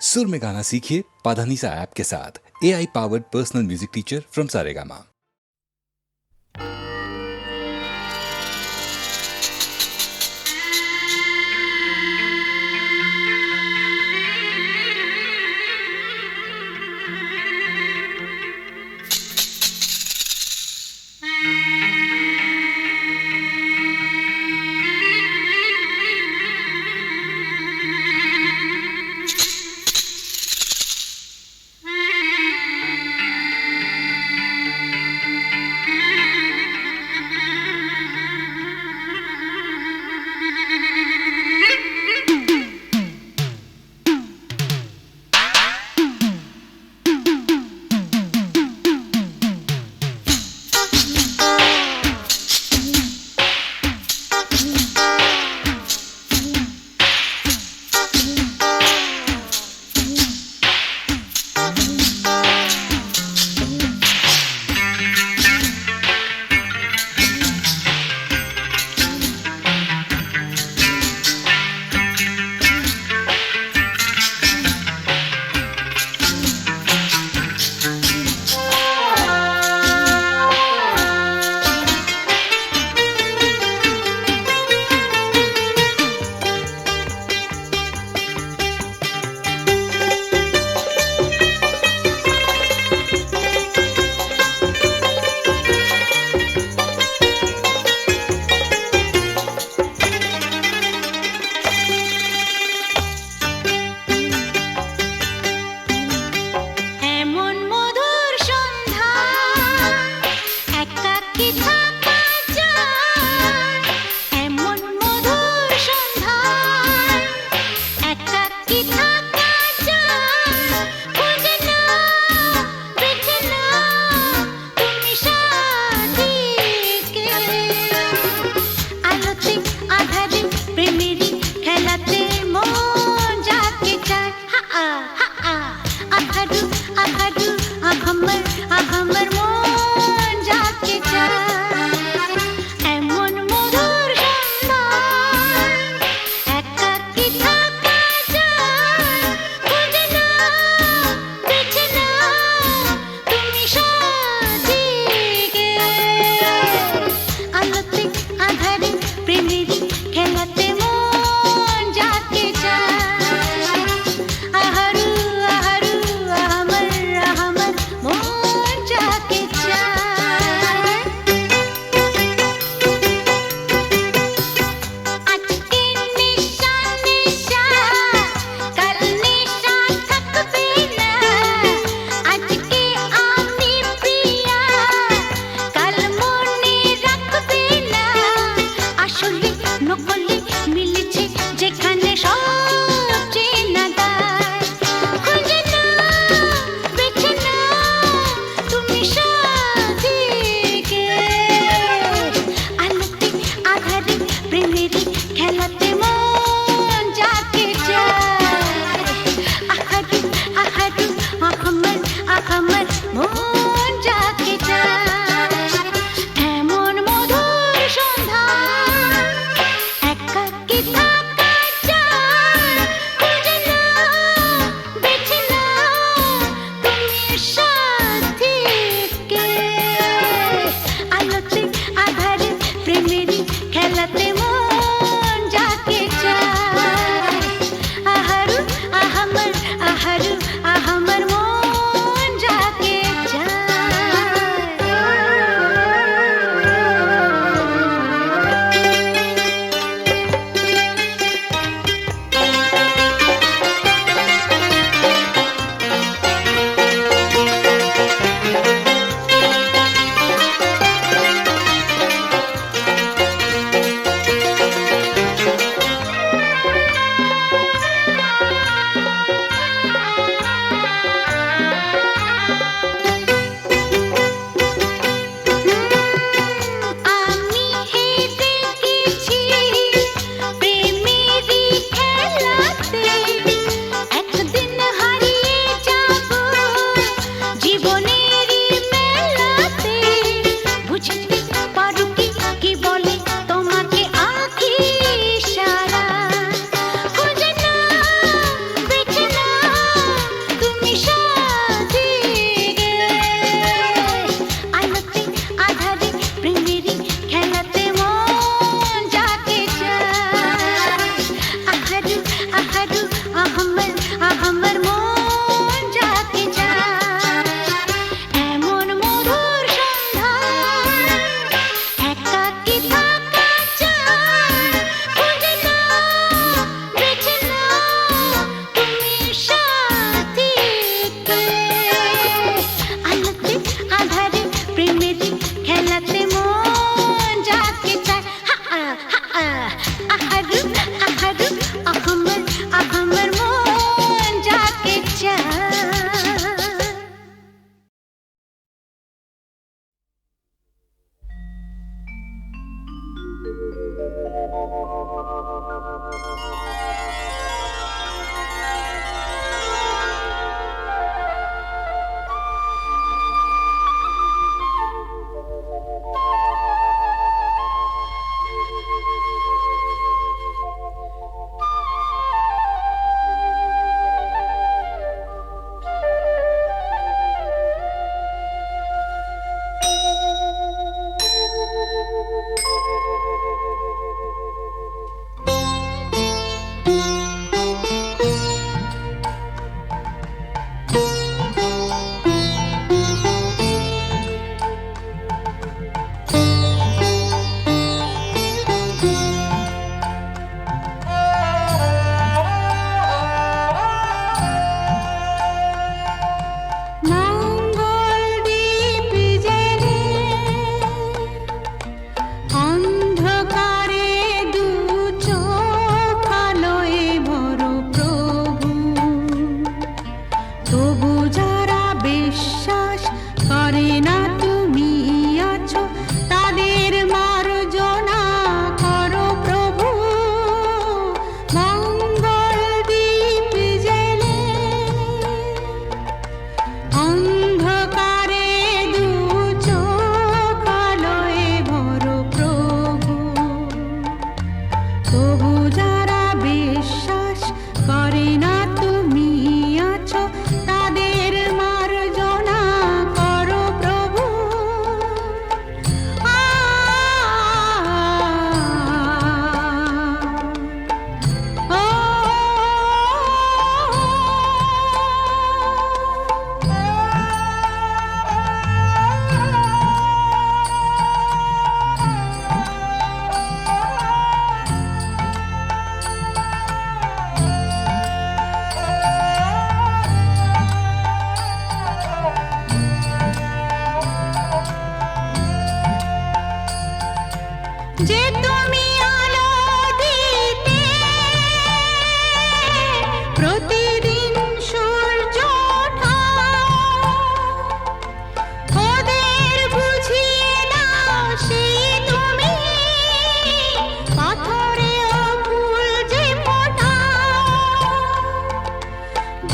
सुर में गाना सीखिए पाधानीसा ऐप के साथ। AI powered personal music teacher from Saregama.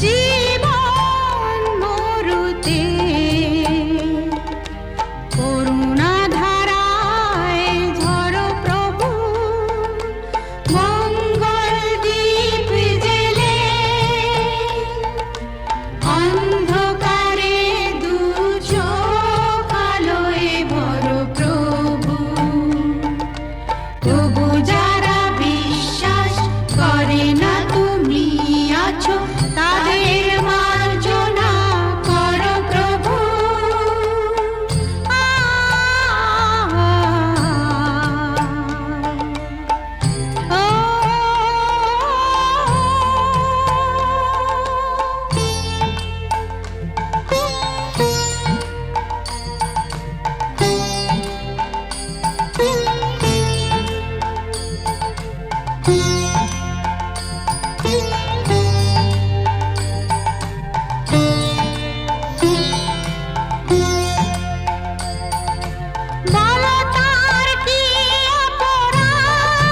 জীবন মরুতে করুণা ধারায় ঝরো প্রভু, মঙ্গল দীপ জেলে অন্ধকারে দু চোখ আলোয় ভরো প্রভু। তবু যারা বিশ্বাস করে না তুমি আছো, তাদের মার্জনা করো প্রভু। বলো তার কি অপরাধ,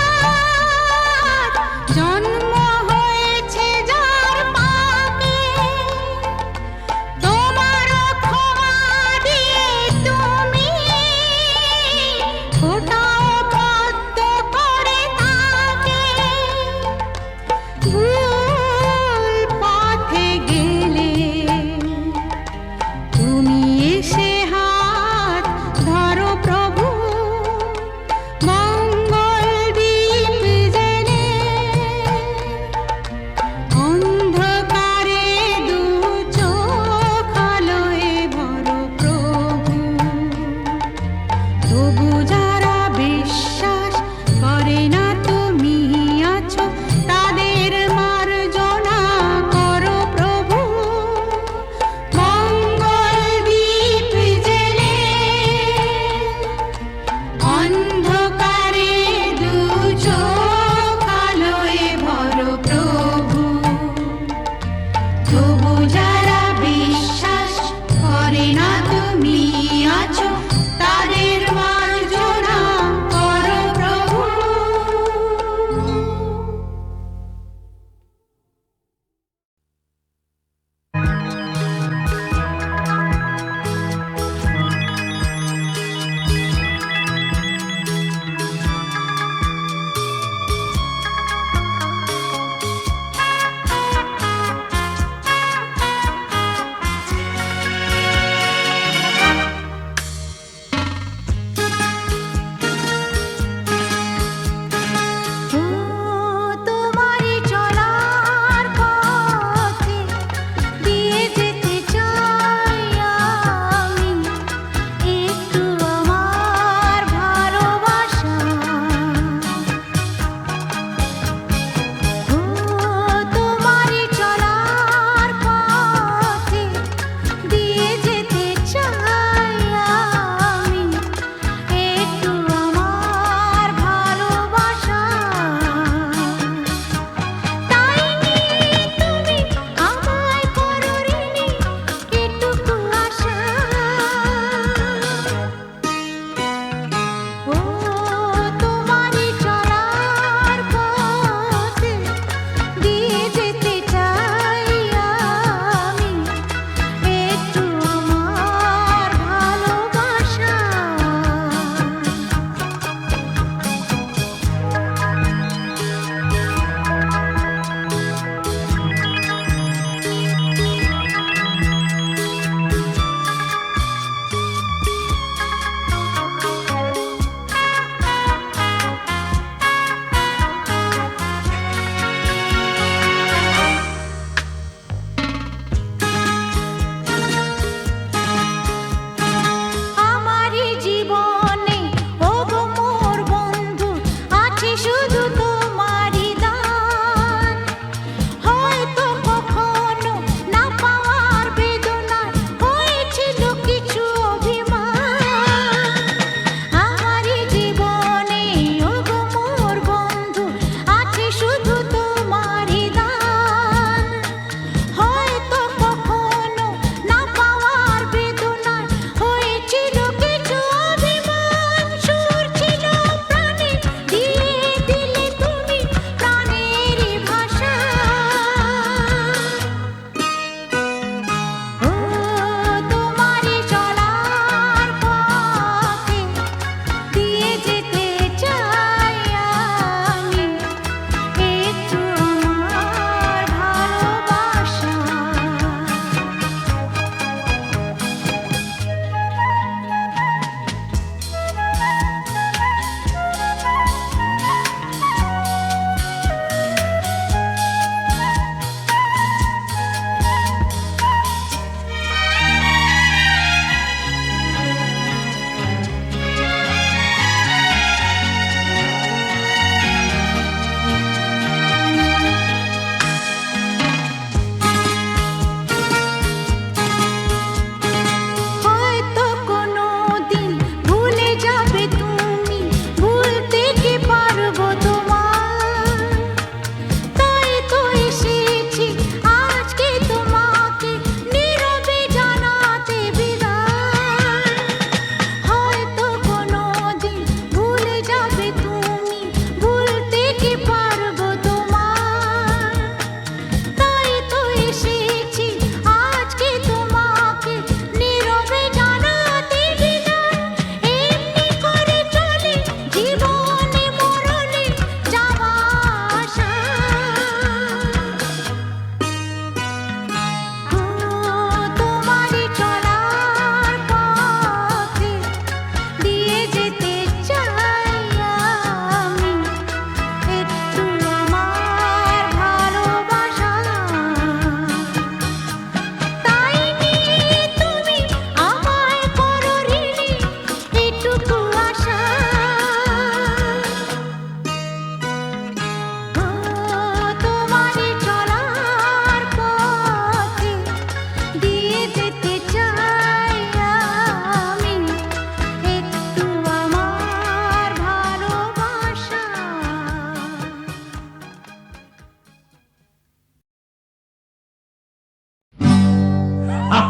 জন্ম হয়েছে যার পাপে, তোমার ক্ষমা দিয়ে তুমি ফোটাও পদ্ম করে তাকে। ভুল পথে গেলে তুমি এসে হাত ধরো প্রভু, মঙ্গল দীপ জেলে অন্ধকারে দু চোখ আলোয় ভরো প্রভু। তবু যারা বিশ্বাস করে না তুমি আছো, তাদের মার্জনা করো প্রভু। মঙ্গল দীপ জেলে অন্ধকারে দু চোখ আলোয় ভরো প্রভু। তবু যারা বিশ্বাস করে না তুমি আছো, তাদের মার্জনা করো প্রভু।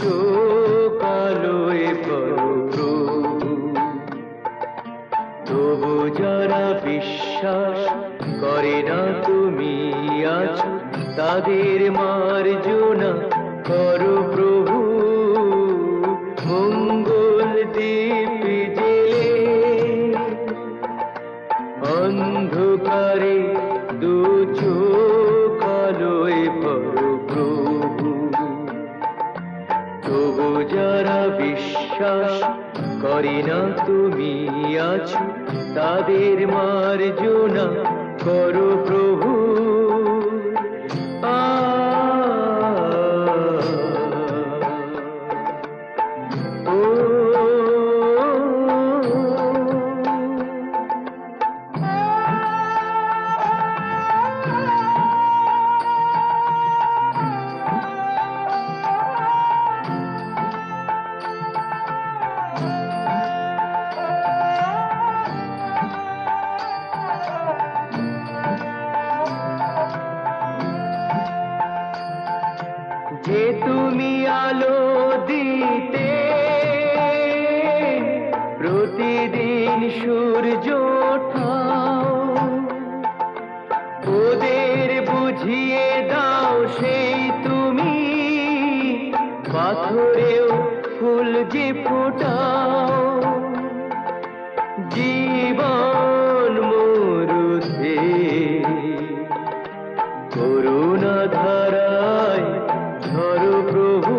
চোখ আলোয় ভরো প্রভু। তবু যারা বিশ্বাস করে না তুমি আছো, তাদের মার্জনা করো প্রভু। মঙ্গল দ্বীপ জেলে অন্ধকারে দু চোখ আলোয় ভরো প্রভু। তবু যারা বিশ্বাস করে না তুমি আছো, তাদের মার্জনা করো প্রভু। যে তুমি আলো দিতে প্রতিদিন সূর্য ওঠাও, ওদের বুঝিয়ে দাও সেই তুমি পাথরেও ফুল যে ফোটাও। জীবন মরুতে করুণা ধারায় ধরো প্রভু।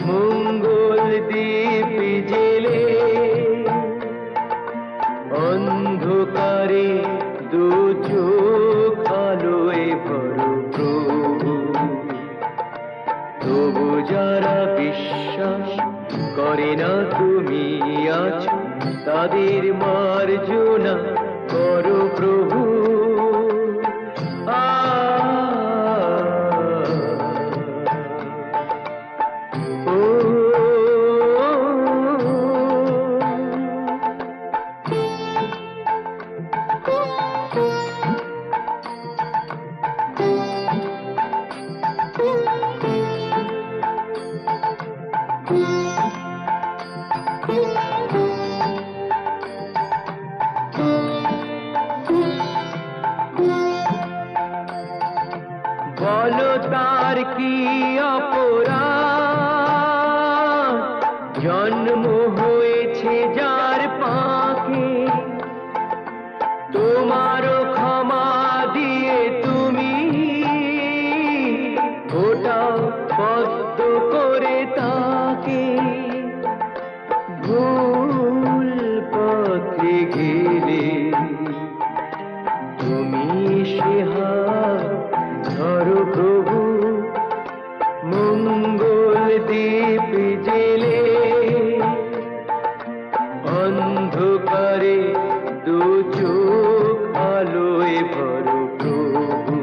মঙ্গল দ্বীপ জেলে অন্ধকারে দু চোখ আলোয় ভরো প্রভু। তবু যারা বিশ্বাস করে না তুমি আছো, তাদের মার্জনা করো প্রভু। বলো তার কি অপরাধ, জন্ম হয়েছে যার পাকে। তোমারও ক্ষমা দিয়ে তুমি ওটাও পদ্ম করে তাকে। ভুল পথে গেলে তুমি সে হাত ধরো প্রভু। মঙ্গল দ্বীপ জেলে অন্ধকারে দু চোখ আলোয় ভরো প্রভু।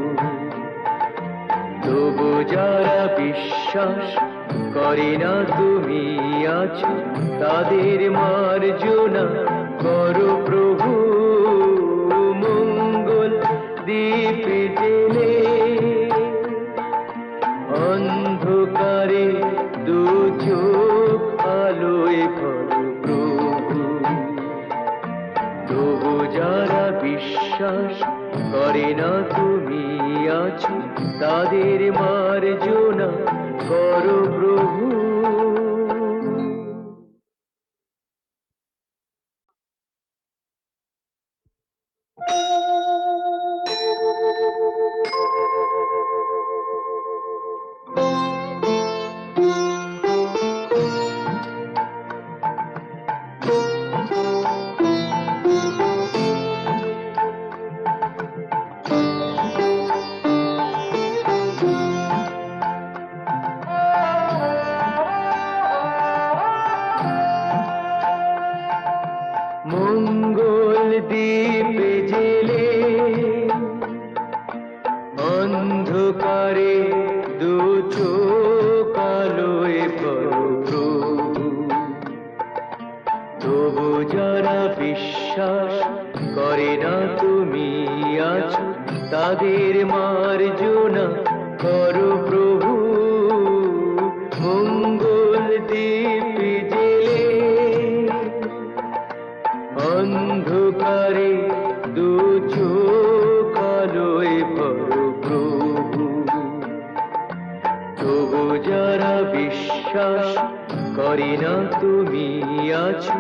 তবু যারা বিশ্বাস করে না তুমি আছো, তাদের মার্জনা করো প্রভু। মঙ্গল দ্বীপ জেলে অন্ধকারে দু চোখ আলোয় ভরো প্রভু। তবু যারা বিশ্বাস করে না তুমি আছো, তাদের মার্জনা করো প্রভু। মঙ্গল দ্বীপ জেলে অন্ধকারে দু চোখ আলোয় ভরো প্রভু। তবু যারা বিশ্বাস করে না তুমি আছো, তাদের মার্জনা করো প্রভু। বিশ্বাস করে না তুমি আছো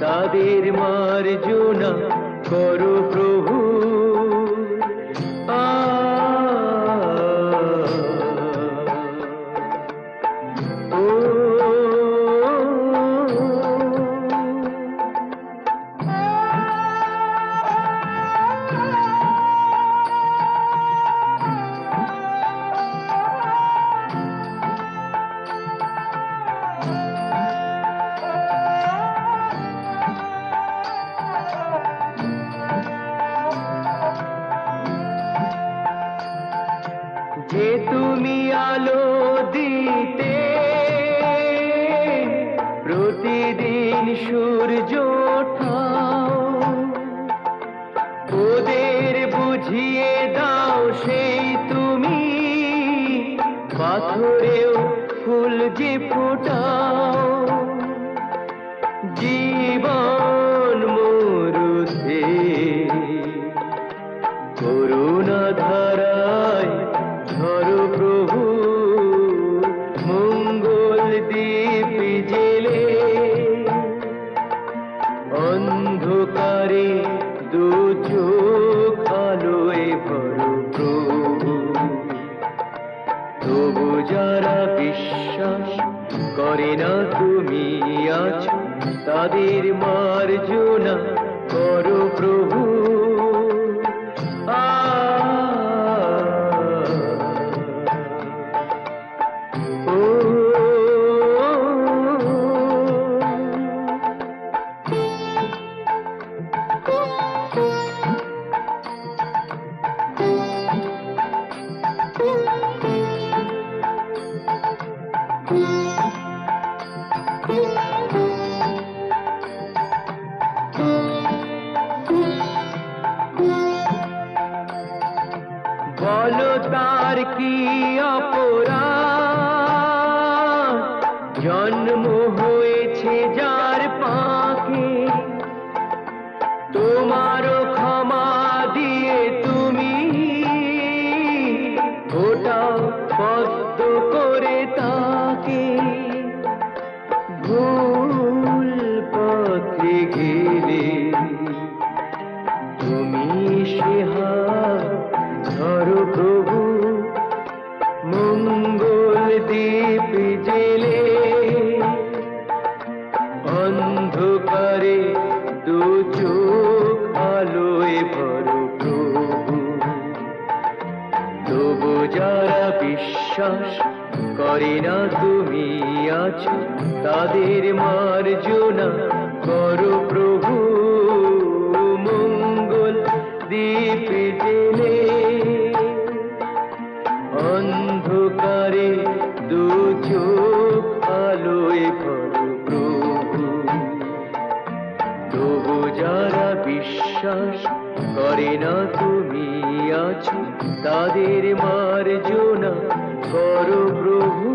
তাদের মার্জনা করো প্রভু আ ও যে তুমি আলো দিতে প্রতিদিন সূর্য ওঠাও ওদের বুঝিয়ে দাও সেই তুমি পাথরেও ফুল যে ফোটাও জীবন মরুতে করুণা ধারায় ধরো প্রভু মঙ্গল দীপ জেলে অন্ধকারে দু চোখ আলোয় ভরো প্রভু তবু যারা বিশ্বাস করে না তুমি আছো তাদের মার্জনা করো প্রভু আ ও বলো তার কি অপরাধ জন্ম হয়েছে যার পাকে তোমারও ক্ষমা দিয়ে তুমি ওটাও পদ্ম করে তাকে ভুল পথে গেলে তুমি সে হাত ধরো প্রভু মঙ্গল দীপ জেলে অন্ধকারে দু চোখ আলোয় ভরো প্রভু তবু যারা বিশ্বাস করে না তুমি আছো তাদের মার্জনা করো প্রভু মঙ্গল দীপ জেলে অন্ধকারে দু চোখ আলোয় ভরো প্রভু তবু যারা বিশ্বাস করে না তুমি আছো তাদের মার্জনা করো প্রভু